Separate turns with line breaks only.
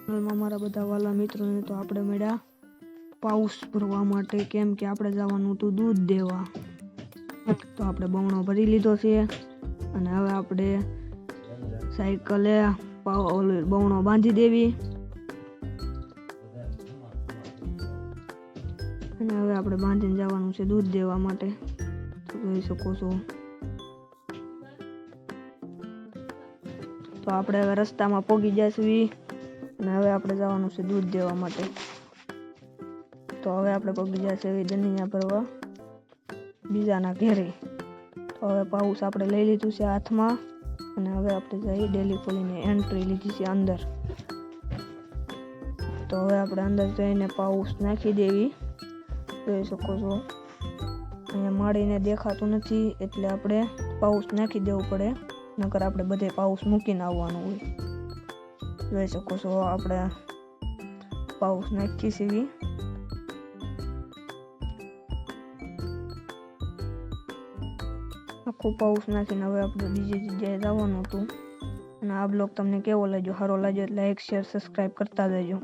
હાલમાં મારા બધા વાલા મિત્રોને તો આપણે મળ્યા પાઉસ ભરવા માટે, કેમ કે આપણે જવાનું હતું દૂધ દેવા. તો આપણે બમણો ભરી લીધો છે અને હવે આપણે સાયકલે બમણો બાંધી દેવી અને હવે આપણે બાંધીને જવાનું છે દૂધ દેવા માટે. તો જોઈ શકો છો. તો આપણે હવે રસ્તામાં પહોંચી જઈશું અને હવે આપણે જવાનું છે દૂધ દેવા માટે. તો હવે આપણે પહોંચી જઈશું દનિયા ભરવા બીજાના ઘેરે. તો હવે પાઉસ આપણે લઈ લીધું છે હાથમાં અને હવે આપણે જઈ ડેલી ખોલીને એન્ટ્રી લીધી છે અંદર. તો હવે આપણે અંદર જઈને પાઉસ નાખી દેવી. જોઈ શકો છો અહીંયા માળીને દેખાતું નથી એટલે આપણે પાઉસ નાખી દેવું પડે, નકર આપણે બધે પાઉસ મૂકીને આવવાનું હોય. જોઈ શકો છો આપણે પાઉસ નાખી સીવી. આખું પાઉસ નાખીને હવે આપણે બીજી જગ્યાએ જવાનું હતું. અને આ બ્લોગ તમને કેવો લાગ્યો, સારો લાગ્યો એટલે લાઈક શેર સબસ્ક્રાઈબ કરતા જજો.